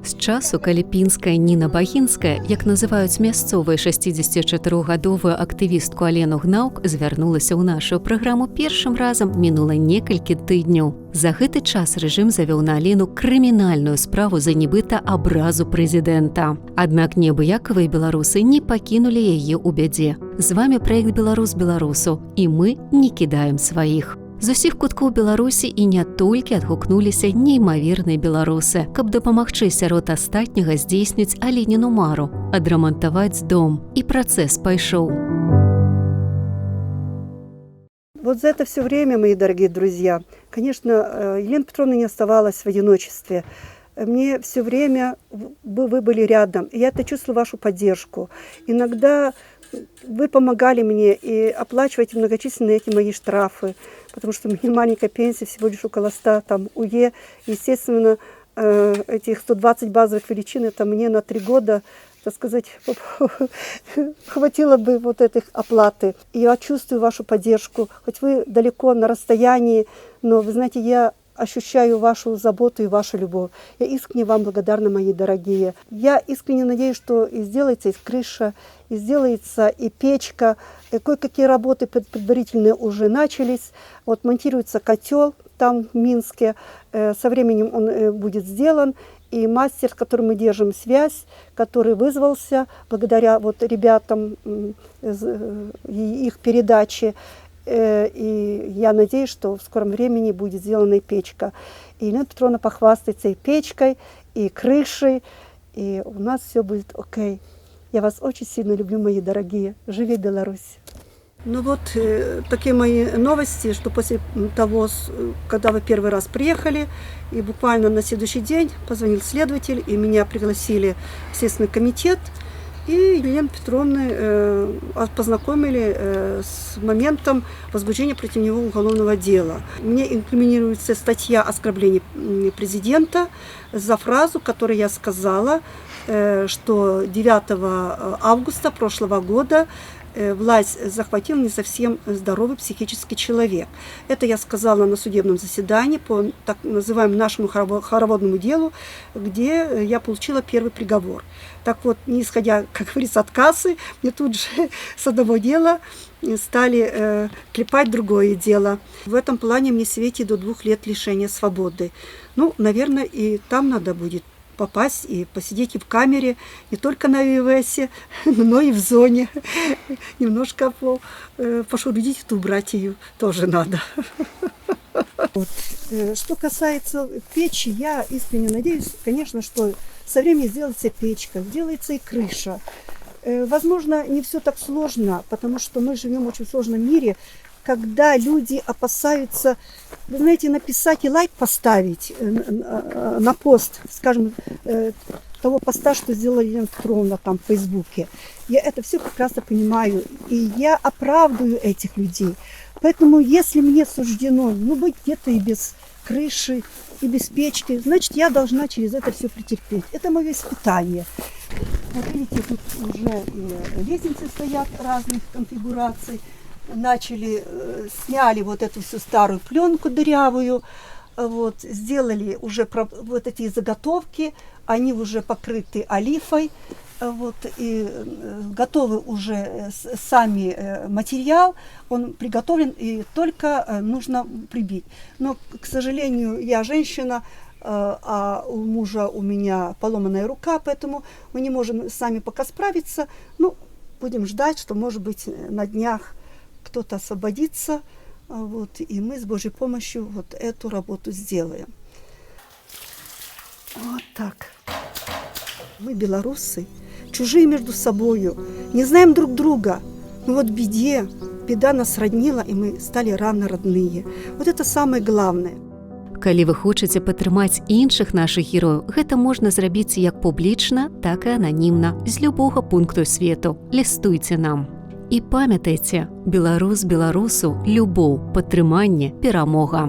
З часу, калі пінская Ніна Багінская, як называюць мясцовая 64гадовую актывістку Алену Гнаўк, звярнулася ў нашу праграму першым разам, мінула некалькі тыдняў. За гэты час рэжым завёў на Алену крымінальную справу за нібыта абразу прэзідэнта. Аднак неабыякавыя беларусы не пакінулі яе ў бядзе. З вамі праект «Беларус беларусу» і мы не кідаем сваіх. З усіх куткоў Беларусі і не толькі адгукнуліся неймаверныя беларусы, каб дапамагчы сярод астатняга здзейсніць Аленіну мару, адрамантаваць дом. І працэс пайшоў. Вот за это все время, мои дорогие друзья, конечно, Елена Петровна не оставалась в одиночестве. Мне все время вы были рядом, и я это чувствую вашу поддержку. Иногда вы помогали мне и оплачиваете многочисленные эти мои штрафы, потому что у меня маленькая пенсия, всего лишь около 100 УЕ. Естественно, этих 120 базовых величин, это мне на 3 года, так сказать, хватило бы вот этой оплаты. И я чувствую вашу поддержку, хоть вы далеко на расстоянии, но, вы знаете, я ощущаю вашу заботу и вашу любовь. Я искренне вам благодарна, мои дорогие. Я искренне надеюсь, что и сделается и крыша, и сделается и печка. И кое-какие работы предварительные уже начались. Вот монтируется котел там в Минске. Со временем он будет сделан. И мастер, с которым мы держим связь, который вызвался благодаря вот ребятам их передачи. И я надеюсь, что в скором времени будет сделана и печка. И Елена Петровна похвастается и печкой, и крышей, и у нас все будет окей. Я вас очень сильно люблю, мои дорогие. Живи Беларусь! Ну вот такие мои новости, что после того, когда вы первый раз приехали, и буквально на следующий день позвонил следователь, и меня пригласили в Следственный комитет, и Елену Петровну познакомили с моментом возбуждения против него уголовного дела. Мне инкриминируется статья оскорбления президента за фразу, которую я сказала, что 9 августа прошлого года власть захватил не совсем здоровый психический человек. Это я сказала на судебном заседании по так называемому нашему хороводному делу, где я получила первый приговор. Так вот, не исходя, как говорится, от кассы, мне тут же с одного дела стали клепать другое дело. В этом плане мне светит до 2 лет лишения свободы. Ну, наверное, и там надо будет попасть и посидеть и в камере, не только на ИВСе, но и в зоне. Немножко пошурудить эту братью тоже надо. Вот. Что касается печи, я искренне надеюсь, конечно, что со временем сделается печка, сделается и крыша. Возможно, не все так сложно, потому что мы живем в очень сложном мире, когда люди опасаются, вы знаете, написать и лайк поставить на пост, скажем, того поста, что сделала Елена Петровна там в Фейсбуке. Я это все прекрасно понимаю, и я оправдываю этих людей. Поэтому, если мне суждено, быть где-то и без крыши, и без печки, значит, я должна через это все претерпеть. Это мое испытание. Вот видите, тут уже и лестницы стоят разных конфигураций. Сняли вот эту всю старую пленку дырявую, вот, сделали уже вот эти заготовки, они уже покрыты олифой, вот, и готовы уже сами материал, он приготовлен, и только нужно прибить. Но, к сожалению, я женщина, а у мужа у меня поломанная рука, поэтому мы не можем сами пока справиться. Ну, будем ждать, что, может быть, на днях кто-то освободится, вот, и мы с Божьей помощью вот эту работу сделаем. Вот так. Мы, белорусы, чужие между собою, не знаем друг друга. Но вот беда нас роднила, и мы стали равно родные. Вот это самое главное. Калі вы хочаце падтрымаць іншых нашых герояў, гэта можна зрабіць як публічна, так і ананімна, з любога пункту свету. Лістуйце нам. І памятайце, беларус беларусу, любоў, падтрыманне, перамога.